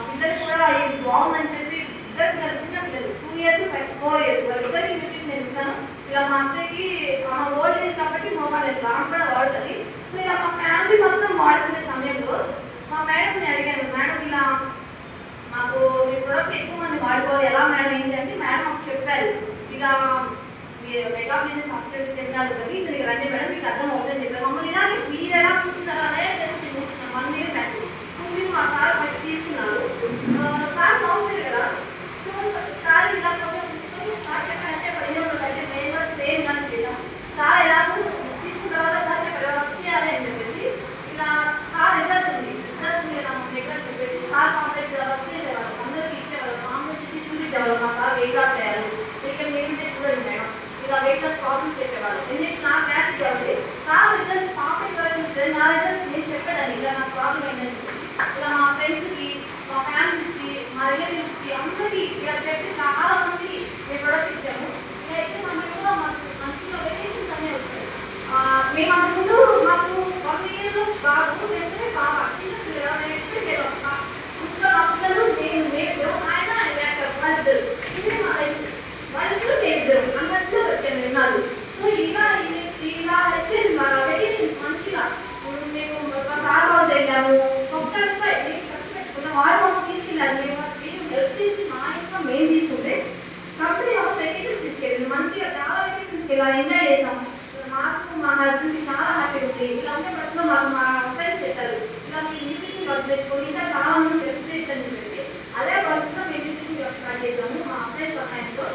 పిల్లలు కూడా ఇది బాగుందని చెప్పి ఇద్దరు చిన్న పిల్లలు 2 years 4 years వాళ్ళిద్దరికి న్యూట్రిషన్ ఇస్తాను. ఇలా మా అత్తయ్యకి ఆమె ఓల్డ్ ఏజ్ కాబట్టి మొబైల్ ఇట్లా ఆమె కూడా వాడుతుంది. సో ఇలా మా ఫ్యామిలీ మొత్తం వాడుకునే సమయంలో మా మేడంని అడిగాను, మేడం ఇలా మాకు ఈ ప్రోడక్ట్ ఎక్కువ మంది వాడుకోవాలి ఎలా మేడం ఏంటి అంటే మేడం మాకు చెప్పారు, ఇలా మెగా బిజినెస్ ఆపర్చునిటీ సెమినార్ ఉంటుంది ఇక్కడికి రండి మేడం మీకు అర్థం అవుతుందని చెప్పారు. మమ్మల్ని ఇలాగే మీరు ఎలా కూర్చున్నారో అదే చేసి కూర్చున్నాం 1 year బ్యాక్ కూర్చుని మా సార్ ఫస్ట్ తీసుకున్నారు. సార్ సాఫ్ట్వేర్ కదా, సో సార్ ఇలా కొంచెం సార్ చెప్పారంటే 1500 అయితే మేము కూడా సేమ్ కానీ చేసాం. సార్ ఎలాగో తీసుకున్న తర్వాత సార్ చెప్పారు వర్క్ చేయాలి అని చెప్పేసి ఇలా సార్ రిజల్ట్ ఉంది కదా మన దగ్గర చెప్పేసి సార్ కాంప్లెక్స్ వర్క్ చేసేవాళ్ళు, అందరికీ ఇచ్చేవాళ్ళు, కాంప్లెక్స్ ఇచ్చి చూపించేవాళ్ళు మా సార్ వెయిట్ లాస్ అయ్యారు. ఇక్కడ ఏమిటంటే చూడండి మేడం ఇలా వెయిట్ లాస్ ప్రాబ్లమ్స్ చెప్పేవాళ్ళు. ఇంజక్షన్ నా క్యాష్ కాబట్టి సార్ రిజల్ట్ కాంప్లెక్స్ వరకు నా రిజల్ట్ నేను చెప్పేదాన్ని ఇలా నాకు ప్రాబ్లం ఏంటని చెప్పేసి ఇలా మా ఫ్రెండ్స్కి మా ఫ్యామిలీస్కి మా రిలేటివ్స్కి అందరికీ ఇలా చెప్పి చాలా మందికి మేము ప్రొడక్ట్ ఇచ్చాము. ఇలా ఇచ్చే సమయంలో మాకు మంచిగా వెరియేషన్స్ అనేవి వచ్చాయి. మేము అంతకుముందు మాకు 1 year బాబు వెంటనే బాగా చిన్న పిల్లలు నేను ఎక్స్పెక్ట్ చేయాలి ఇంట్లో మా పిల్లలు మేము ఆయన వాళ్ళిద్దరు ఇది మా లైఫ్ వాళ్ళిద్దరు మేమిద్దరు అన్నట్లు వచ్చాను విన్నాను. సో ఇలా అయితే మా వెకేషన్స్ మంచిగా మేము మా సార్ వాళ్ళు వెళ్ళాము, కొత్త మేము ఖర్చు పెట్టుకున్న వాళ్ళు మాకు తీసుకెళ్ళారు. మేము హెల్ప్ చేసి మా ఇంట్లో మేము తీసుకుంటే కంపెనీ మాకు వెకేషన్స్ తీసుకెళ్ళింది. మంచిగా చాలా వెకేషన్స్కి ఇలా ఎంజాయ్ చేసాము. మాకు మా హస్బెండ్కి చాలా హ్యాపీగా ఉంది. ఇలా ఉంటే బస్సులో మాకు మా ఫ్రెండ్స్ చెప్పారు ఇలా మీ న్యూట్రిషన్ వర్క్ పెట్టుకొని ఇంకా చాలా మంది హెల్ప్ చేయొచ్చని చెప్పేసి అదే బస్సులో మేము న్యూట్రిషన్ వర్క్ స్టార్ట్ చేసాము మా ఫ్రెండ్స్ సహాయంతో.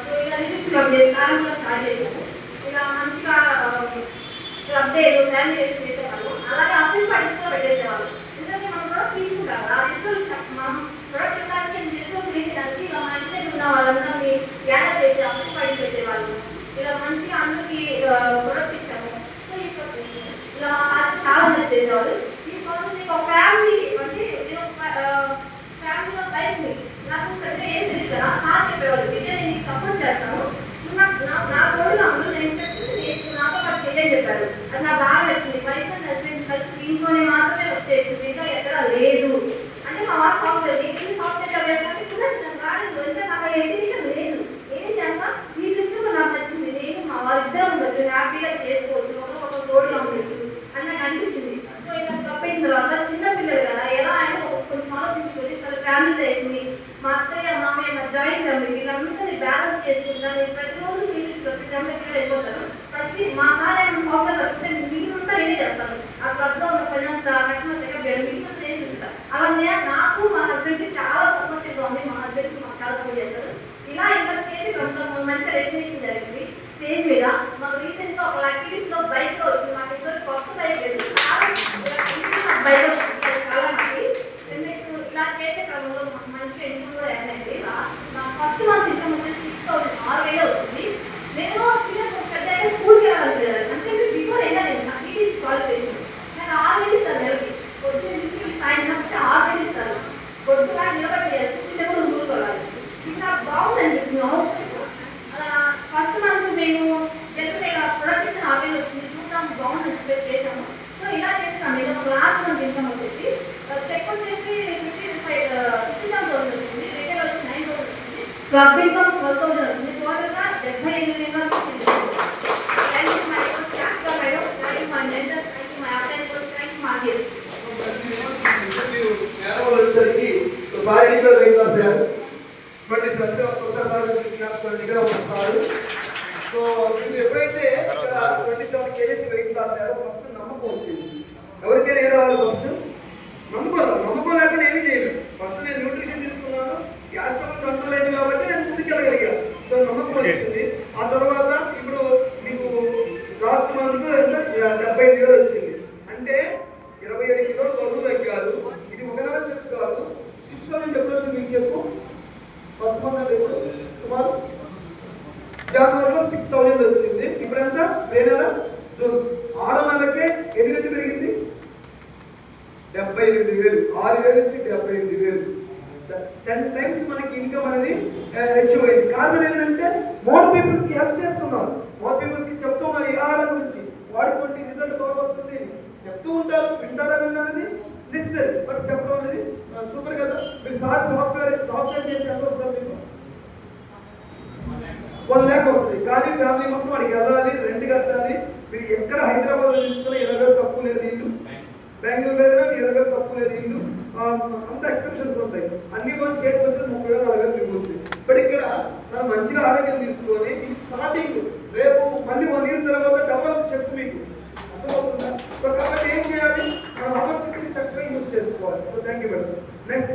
సో ఇలా న్యూట్రిషన్ వర్క్ ప్రారంభంలో స్టార్ట్ చేసాము. ఇలా మంచిగా క్లబ్ డేలు ఫ్యామిలీ డేలు చేసేవాళ్ళు, అలాగే ఆఫీస్ పార్టీస్ కూడా పెట్టేసేవాళ్ళు. ఎందుకంటే మనం ప్రొడక్ట్ తీసుకుంటారు ఆ ఇద్దరు మనం ప్రొడక్ట్ ఇవ్వడానికి ఇద్దరు చేసేదానికి ఇలా మా ఇంటి దగ్గర ఉన్న వాళ్ళందరినీ గ్యాదర్ చేసి ఆఫీస్ పార్టీ పెట్టేవాళ్ళు. ఇలా మంచిగా అందరికీ ప్రొడక్ట్ ఇచ్చాము. సో ఈ ప్రాసెస్ ఇలా మా సార్ చాలా హెల్ప్ చేసేవాళ్ళు. ఈ ప్రాసెస్ ఒక ఫ్యామిలీ అంటే నేను ఫ్యామిలీలో బయటని నాకు పెద్ద ఏం తెలియదు కదా, సార్ చెప్పేవాళ్ళు విజయ్ నేను నీకు సపోర్ట్ చేస్తాను, నా తోడుగా ఉండు, నేను చెప్తుంది నేర్చు నాతో పాటు చేయని చెప్పారు. అది నాకు బాగా నచ్చింది. వైఫ్ అండ్ హస్బెండ్ కలిసి స్క్రీన్తోనే మాత్రమే వచ్చేయచ్చు, ఇంకా ఎక్కడ లేదు అంటే మా వారు సాఫ్ట్వేర్ నేను సాఫ్ట్వేర్ వేసుకుంటే కూడా నాకు వెళ్తే నాకు ఎడ్యుకేషన్ లేదు, ఏం చేస్తా ఈ సిస్టమ్ నాకు నచ్చింది, నేను మా వారిద్దరం ఉండొచ్చు, హ్యాపీగా చేసుకోవచ్చు, ఒక తోడుగా ఉండొచ్చు అని నాకు అనిపించింది. సో ఇలా తప్పిన తర్వాత చిన్న పిల్లలు కదా ఎలా అయినా కొంచెం ఆలోచించుకొని సరే ఫ్యామిలీ లైఫ్ని మా అత్తయ్య మామయ్య మా జాయింట్ ఫ్యామిలీ వీళ్ళందరినీ బ్యాలెన్స్ చేసుకుంటాను. నేను ప్రతిరోజు ఇంగ్లీష్ ప్రతి సెమినార్కి వెళ్ళిపోతాను. ప్రతి మా సార్ ఏమైనా సాఫ్ట్వేర్ వర్క్ మిగిలినంతా నేనే చేస్తాను. ఆ క్లబ్లో ఉన్న పైనంత కస్టమర్ చెకప్ చేయడం మిగిలినంత నేనే చూస్తాను. అలా నాకు మా హస్బెండ్కి చాలా సపోర్టివ్గా ఉంది. మా హస్బెండ్కి మాకు చాలా సపోర్ట్ చేస్తారు. ఇలా ఇంకా చేసి మంచి రెకగ్నేషన్ జరిగింది స్టేజ్ మీద. మాకు రీసెంట్గా ఒక లక్కీలో బైక్లో వచ్చింది. మాకు ఇద్దరు కొత్త బైక్ లేదు, బైక్ వచ్చింది చాలా మంది. నెక్స్ట్ ఇలా చేసే క్రమంలో మాకు మంచి ఇన్కమ్ కూడా ఏమైంది. ఫస్ట్ మంత్ ఇన్కమ్ వచ్చేసి 6000 6,000 వచ్చింది. నేను పిల్లలు పెద్ద స్కూల్కి వెళ్ళాలి అంటే బిఫోర్ అయినా నేను నాకు టీటీసీ క్వాలిఫికేషన్ నాకు 6,000 ఇస్తారు నెలకి. పొద్దున్న సాయంత్రం 6,000 ఇస్తారు. పొద్దున నిలబడి చేయాలి, కూర్చుంటే కూడా ఊరుకోవాలి. ఇది నాకు బాగుంది అనిపించింది అవసరం. అలా ఫస్ట్ మంత్ మేము జనరల్ ప్రొడక్ట్ ఇస్తే 6,000 వచ్చింది. చూద్దాం బాగుంది ఎక్స్పెక్ట్ చేసాము. సో ఇలా చేస్తాను. ఇది ఒక లాస్ట్ మంత్ ఇన్కమ్ వచ్చేసి చెక్ వచ్చేసి 57,000 వచ్చింది. రిటైల్ వచ్చి 9,000 వచ్చింది. క్లబ్ ఇన్కమ్ 12,000 వచ్చింది. టోటల్గా 78,000 వచ్చింది. వచ్చేసరికి ఒకసారి వెయిట్ రాశారు 27 ఒకసారి వస్తారు. సో మీరు ఎప్పుడైతే ఇక్కడ 27 kgs వెయిట్ రాశారో ఫస్ట్ నమ్మకం వచ్చింది. ఎవరికైనా ఏ రావాలి ఫస్ట్ నమ్మకం లేకుండా ఏమీ చేయలేదు. ఫస్ట్ నేను న్యూట్రిషన్ తీసుకున్నాను, గ్యాస్ ట్రబుల్ కంట్రోల్ అయింది కాబట్టి నేను ముందుకెళ్ళగలిగాను. సో నమ్మకం వచ్చింది. ఆ తర్వాత ఇప్పుడు మీకు లాస్ట్ మంత్ 75,000 వచ్చింది. అంటే 27 కిలోలు బరువు తగ్గారు. ఇది ఒక నెల చెప్పు కాదు. 6,000 ఎప్పుడు వచ్చింది మీకు చెప్పు. ఫస్ట్ మంత్ అంటే ఎప్పుడు సుమారు జనవరిలో 6,000 వచ్చింది. ఇప్పుడు ఎంత మే నెల జూన్ 6 నెలకే ఎన్ని రెట్లు పెరిగింది 78,000. 6,000 నుంచి 78,000. 10 times మనకి ఇన్కమ్ అనేది అచీవ్ అయింది. కారణం ఏంటంటే మోర్ పీపుల్స్కి హెల్ప్ చేస్తున్నారు. మోర్ పీపుల్స్కి చెప్తాం మరి ఆహారం గురించి వాడుకోండి రిజల్ట్ బాగా వస్తుంది. చెప్తూ ఉంటారు, వింటారా విన్నది నెసరీ, బట్ చెప్పడం అనేది సూపర్ కదా. మీరు సాఫ్ట్వేర్ చేస్తే ఎంత వస్తుంది మీకు? 1 lakh వస్తుంది. కానీ ఫ్యామిలీ మొత్తం వాడికి వెళ్ళాలి, రెంట్ కట్టాలి. మీరు ఎక్కడ హైదరాబాద్ తీసుకున్న 20,000 తక్కువ లేదు ఇల్లు, బెంగళూరు మీద 20,000 తక్కువ లేదు ఇల్లు, అంత ఎక్స్పెన్షన్స్ ఉంటాయి. అన్ని మనం చేతికి వచ్చేది 30,000 40,000 మిగులుతుంది. బట్ ఇక్కడ మనం మంచిగా ఆరోగ్యం తీసుకొని ఇది స్టార్టింగ్, రేపు మళ్ళీ 1 year తర్వాత డబ్బులు చెప్తూ మీకు అర్థమవుతుందా? సో కాబట్టి ఏం చేయాలి, మనం ఆపర్చునిటీ చక్కగా యూజ్ చేసుకోవాలి. So thank you madam. Next